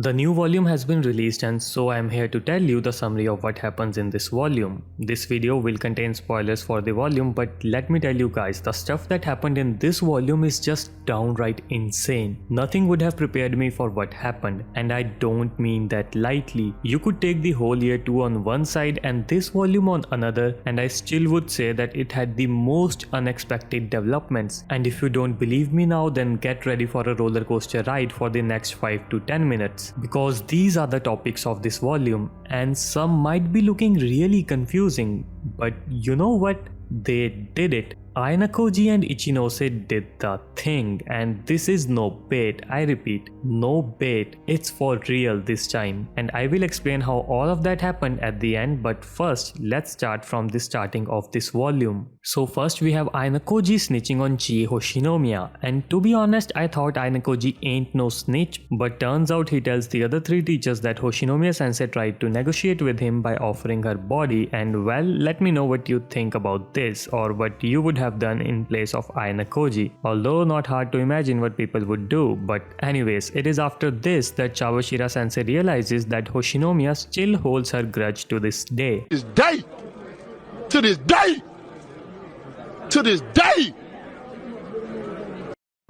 The new volume has been released and so I am here to tell you the summary of what happens in this volume. This video will contain spoilers for the volume, but let me tell you guys, the stuff that happened in this volume is just downright insane. Nothing would have prepared me for what happened, and I don't mean that lightly. You could take the whole year 2 on one side and this volume on another, and I still would say that it had the most unexpected developments. And if you don't believe me now, then get ready for a roller coaster ride for the next 5 to 10 minutes. Because these are the topics of this volume, and some might be looking really confusing, but you know what? They did it. Ayanokoji and Ichinose did the thing, and this is no bait. I repeat, no bait. It's for real this time, and I will explain how all of that happened at the end, but first let's start from the starting of this volume. So first we have Ayanokoji snitching on Chie Hoshinomiya, and to be honest I thought Ayanokoji ain't no snitch, but turns out he tells the other 3 teachers that Hoshinomiya sensei tried to negotiate with him by offering her body, and well, let me know what you think about this, or what you would have done in place of Ayanokoji, although not hard to imagine what people would do. But anyways, it is after this that Chabashira sensei realizes that Hoshinomiya still holds her grudge to this day. To this day!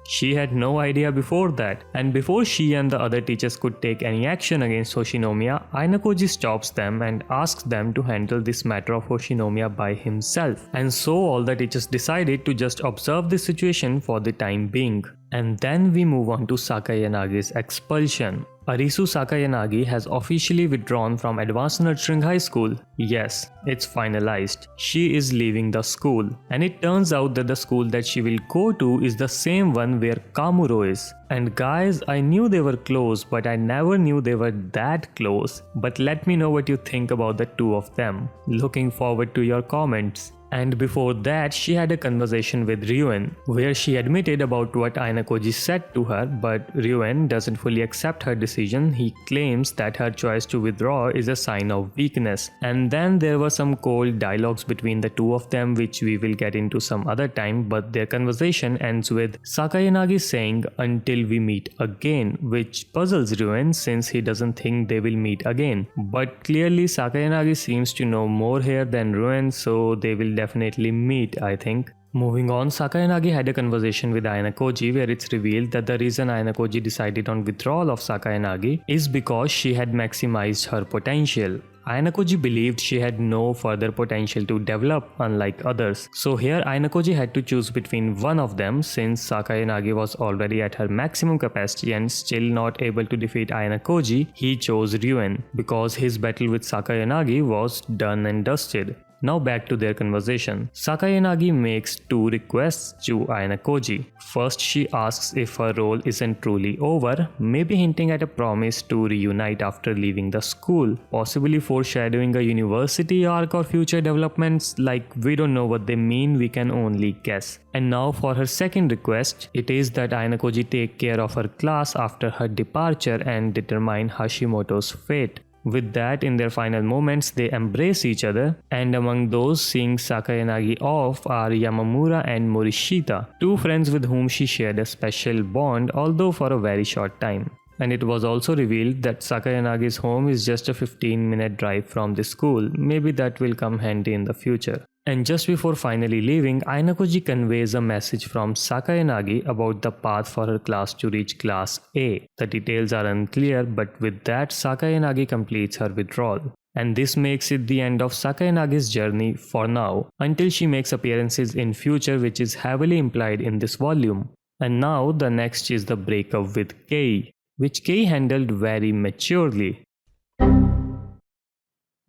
She had no idea before that, and before she and the other teachers could take any action against Hoshinomiya, Ayanokoji stops them and asks them to handle this matter of Hoshinomiya by himself. And so all the teachers decided to just observe the situation for the time being. And then we move on to Sakayanagi's expulsion. Arisu Sakayanagi has officially withdrawn from Advanced Nurturing High School. Yes, it's finalized. She is leaving the school. And it turns out that the school that she will go to is the same one where Kamuro is. And guys, I knew they were close, but I never knew they were that close. But let me know what you think about the two of them. Looking forward to your comments. And before that, she had a conversation with Ryuen, where she admitted about what Ayanokoji said to her, but Ryuen doesn't fully accept her decision. He claims that her choice to withdraw is a sign of weakness. And then there were some cold dialogues between the two of them, which we will get into some other time, but their conversation ends with Sakayanagi saying, "Until we meet again," which puzzles Ryuen since he doesn't think they will meet again. But clearly Sakayanagi seems to know more here than Ryuen, so they will definitely meet, I think. Moving on, Sakayanagi had a conversation with Ayanokoji where it's revealed that the reason Ayanokoji decided on withdrawal of Sakayanagi is because she had maximized her potential. Ayanokoji believed she had no further potential to develop, unlike others. So here Ayanokoji had to choose between one of them, since Sakayanagi was already at her maximum capacity and still not able to defeat Ayanokoji. He chose Ryuen because his battle with Sakayanagi was done and dusted. Now back to their conversation. Sakayanagi makes 2 requests to Ayanokoji. First, she asks if her role isn't truly over, maybe hinting at a promise to reunite after leaving the school, possibly foreshadowing a university arc or future developments. Like, we don't know what they mean, we can only guess. And now for her second request, it is that Ayanokoji take care of her class after her departure and determine Hashimoto's fate. With that, in their final moments, they embrace each other, and among those seeing Sakayanagi off are Yamamura and Morishita, 2 friends with whom she shared a special bond, although for a very short time. And it was also revealed that Sakayanagi's home is just a 15-minute drive from the school. Maybe that will come handy in the future. And just before finally leaving, Ayanokoji conveys a message from Sakayanagi about the path for her class to reach Class A. The details are unclear, but with that, Sakayanagi completes her withdrawal. And this makes it the end of Sakayanagi's journey for now, until she makes appearances in future, which is heavily implied in this volume. And now the next is the breakup with Kei, which Kei handled very maturely.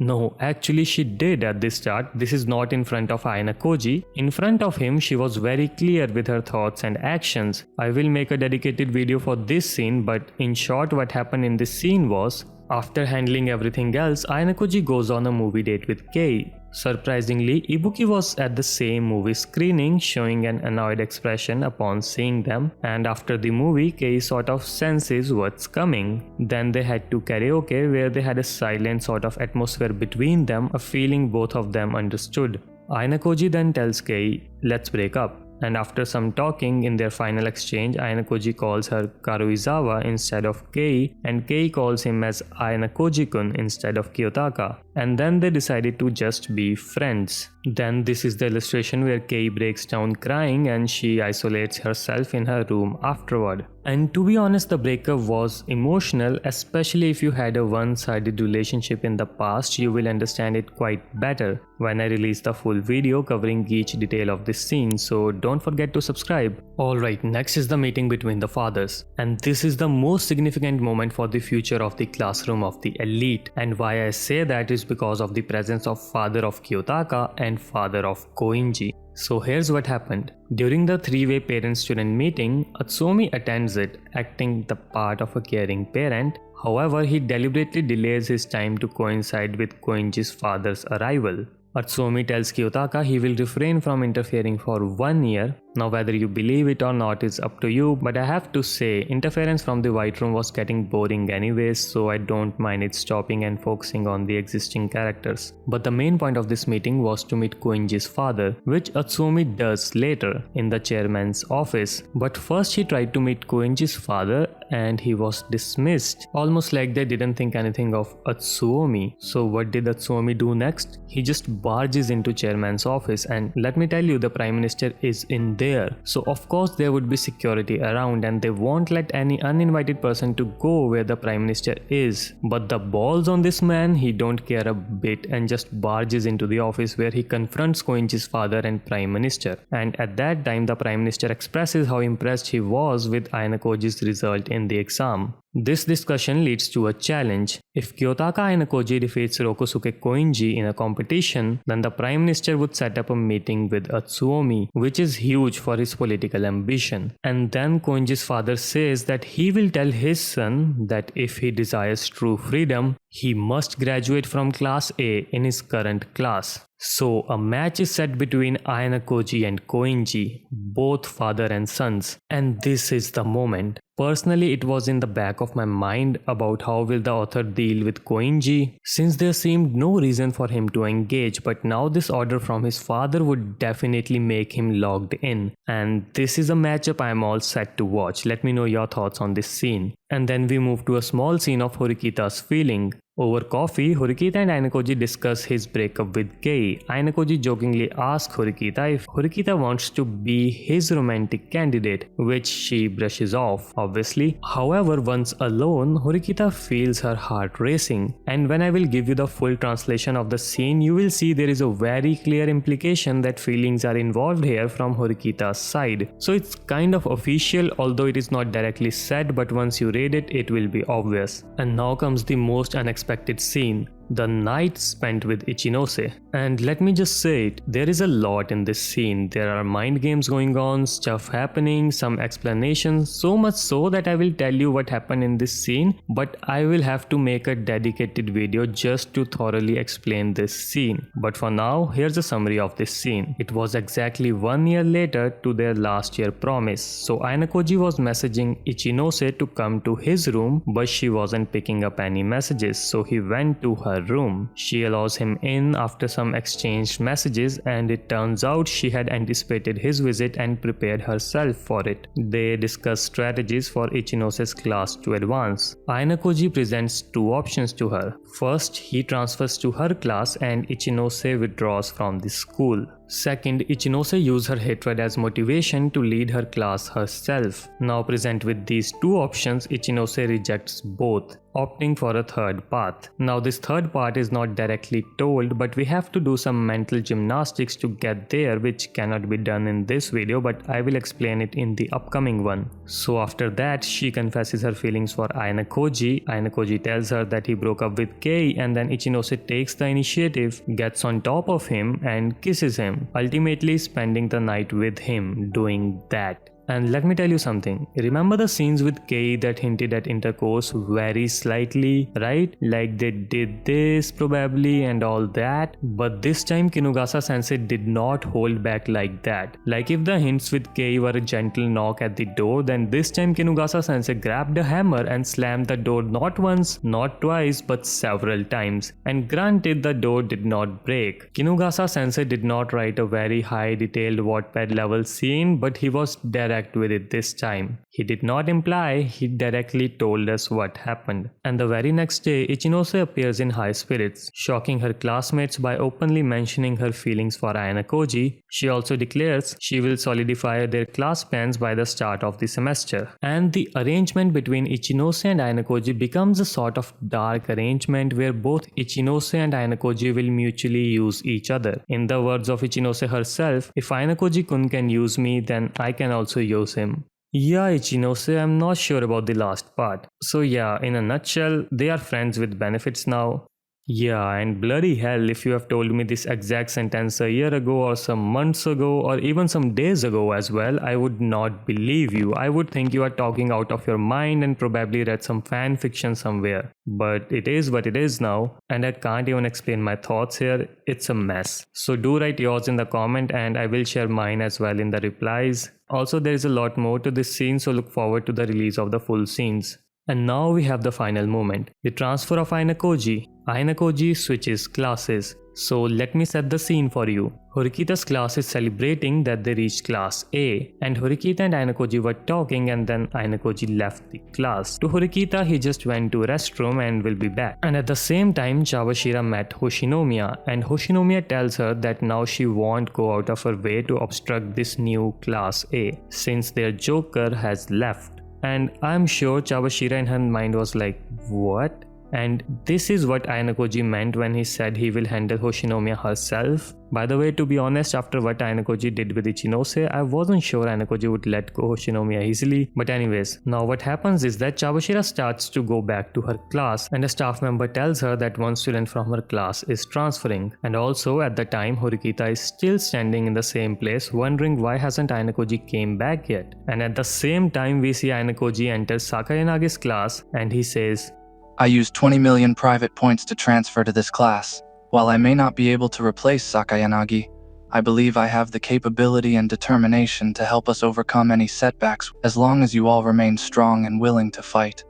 No, actually she did at the start. This is not in front of Ayanokoji. In front of him, she was very clear with her thoughts and actions. I will make a dedicated video for this scene, but in short, what happened in this scene was, after handling everything else, Ayanokoji goes on a movie date with Kei. Surprisingly, Ibuki was at the same movie screening, showing an annoyed expression upon seeing them, and after the movie, Kei sort of senses what's coming. Then they head to karaoke, where they had a silent sort of atmosphere between them, a feeling both of them understood. Ayanokoji then tells Kei, "Let's break up." And after some talking, in their final exchange, Ayanokoji calls her Karuizawa instead of Kei, and Kei calls him as Ayanokoji-kun instead of Kiyotaka. And then they decided to just be friends. Then this is the illustration where Kei breaks down crying and she isolates herself in her room afterward. And to be honest, the breakup was emotional, especially if you had a one-sided relationship in the past. You will understand it quite better when I release the full video covering each detail of this scene, so don't forget to subscribe. Alright, next is the meeting between the fathers. And this is the most significant moment for the future of the classroom of the elite. And why I say that is because of the presence of father of Kiyotaka and father of Koinji. So here's what happened. During the three-way parent-student meeting, Atsuomi attends it, acting the part of a caring parent. However, he deliberately delays his time to coincide with Koinji's father's arrival. Atsuomi tells Kiyotaka he will refrain from interfering for 1 year. Now whether you believe it or not is up to you, but I have to say interference from the White Room was getting boring anyways, so I don't mind it stopping and focusing on the existing characters. But the main point of this meeting was to meet Koinji's father, which Atsuomi does later in the chairman's office. But first he tried to meet Koinji's father and he was dismissed, almost like they didn't think anything of Atsuomi. So what did Atsuomi do next? He just barges into chairman's office, and let me tell you, the Prime Minister is in there. So of course there would be security around and they won't let any uninvited person to go where the Prime Minister is. But the balls on this man, he don't care a bit and just barges into the office where he confronts Koinji's father and Prime Minister. And at that time the Prime Minister expresses how impressed he was with Ayanokoji's result in the exam. This discussion leads to a challenge. If Kiyotaka Ayanokoji defeats Rokosuke Koinji in a competition, then the Prime Minister would set up a meeting with Atsuomi, which is huge for his political ambition. And then Koinji's father says that he will tell his son that if he desires true freedom, he must graduate from class A in his current class. So a match is set between Ayanokoji and Koinji, both father and sons. And this is the moment. Personally, it was in the back of my mind about how will the author deal with Koinji, since there seemed no reason for him to engage, but now this order from his father would definitely make him logged in. And this is a matchup I am all set to watch. Let me know your thoughts on this scene. And then we move to a small scene of Horikita's feeling. Over coffee, Horikita and Ayanokoji discuss his breakup with Kei. Ayanokoji jokingly asks Horikita if Horikita wants to be his romantic candidate, which she brushes off, obviously. However, once alone, Horikita feels her heart racing. And when I will give you the full translation of the scene, you will see there is a very clear implication that feelings are involved here from Horikita's side. So it's kind of official, although it is not directly said, but once you read it, it will be obvious. And now comes the most unexpected scene. The night spent with Ichinose. And let me just say it, there is a lot in this scene. There are mind games going on, stuff happening, some explanations, so much so that I will tell you what happened in this scene, but I will have to make a dedicated video just to thoroughly explain this scene. But for now, here's a summary of this scene. It was exactly 1 year later to their last year promise. So Ayanokoji was messaging Ichinose to come to his room, but she wasn't picking up any messages, so he went to her room. She allows him in after some exchanged messages, and it turns out she had anticipated his visit and prepared herself for it. They discuss strategies for Ichinose's class to advance. Ayanokoji presents two options to her. First, he transfers to her class and Ichinose withdraws from the school. Second, Ichinose uses her hatred as motivation to lead her class herself. Now present with these two options, Ichinose rejects both, opting for a third path. Now this third part is not directly told, but we have to do some mental gymnastics to get there, which cannot be done in this video, but I will explain it in the upcoming one. So after that, she confesses her feelings for Ayanokoji. Ayanokoji tells her that he broke up with Kei, and then Ichinose takes the initiative, gets on top of him and kisses him, ultimately spending the night with him doing that. And let me tell you something. Remember the scenes with Kei that hinted at intercourse very slightly, right? Like they did this probably and all that. But this time Kinugasa sensei did not hold back like that. Like if the hints with Kei were a gentle knock at the door, then this time Kinugasa sensei grabbed a hammer and slammed the door not once, not twice, but several times. And granted, the door did not break. Kinugasa sensei did not write a very high detailed Wattpad level scene, but he was direct with it this time. He did not imply, he directly told us what happened. And the very next day, Ichinose appears in high spirits, shocking her classmates by openly mentioning her feelings for Ayanokoji. She also declares she will solidify their class plans by the start of the semester. And the arrangement between Ichinose and Ayanokoji becomes a sort of dark arrangement where both Ichinose and Ayanokoji will mutually use each other. In the words of Ichinose herself, if Ayanokoji-kun can use me, then I can also use him. Yeah, Ichinose, I'm not sure about the last part. So yeah, in a nutshell, they are friends with benefits now. Yeah, and bloody hell, if you have told me this exact sentence a year ago or some months ago or even some days ago as well, I would not believe you. I would think you are talking out of your mind and probably read some fan fiction somewhere. But it is what it is now, and I can't even explain my thoughts here. It's a mess. So do write yours in the comment and I will share mine as well in the replies. Also, there is a lot more to this scene, so look forward to the release of the full scenes. And now we have the final moment, the transfer of Ayanokoji. Ayanokoji switches classes. So let me set the scene for you. Horikita's class is celebrating that they reached class A, and Horikita and Ayanokoji were talking and then Ayanokoji left the class. To Horikita, he just went to restroom and will be back. And at the same time, Chabashira met Hoshinomiya, and Hoshinomiya tells her that now she won't go out of her way to obstruct this new class A, since their joker has left. And I'm sure Chabashira in her mind was like, what? And this is what Ayanokoji meant when he said he will handle Hoshinomiya herself. By the way, to be honest, after what Ayanokoji did with Ichinose, I wasn't sure Ayanokoji would let go Hoshinomiya easily. But anyways, now what happens is that Chabashira starts to go back to her class and a staff member tells her that one student from her class is transferring. And also at the time, Horikita is still standing in the same place wondering why hasn't Ayanokoji came back yet. And at the same time, we see Ayanokoji enter Sakayanagi's class and he says, I used 20 million private points to transfer to this class. While I may not be able to replace Sakayanagi, I believe I have the capability and determination to help us overcome any setbacks as long as you all remain strong and willing to fight.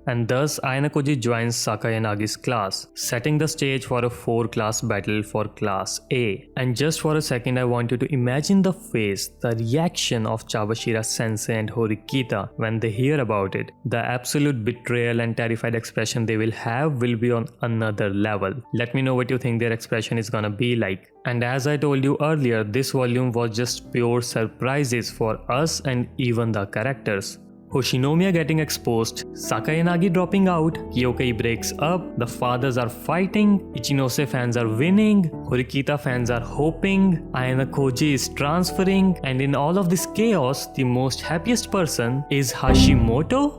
And thus Ayanokoji joins Sakayanagi's class, setting the stage for a 4-class battle for class A. And just for a second I want you to imagine the face, the reaction of Chabashira sensei and Horikita when they hear about it. The absolute betrayal and terrified expression they will have will be on another level. Let me know what you think their expression is gonna be like. And as I told you earlier, this volume was just pure surprises for us and even the characters. Hoshinomiya getting exposed, Sakayanagi dropping out, Kyokei breaks up, the fathers are fighting, Ichinose fans are winning, Horikita fans are hoping, Ayanokoji is transferring, and in all of this chaos, the most happiest person is Hashimoto?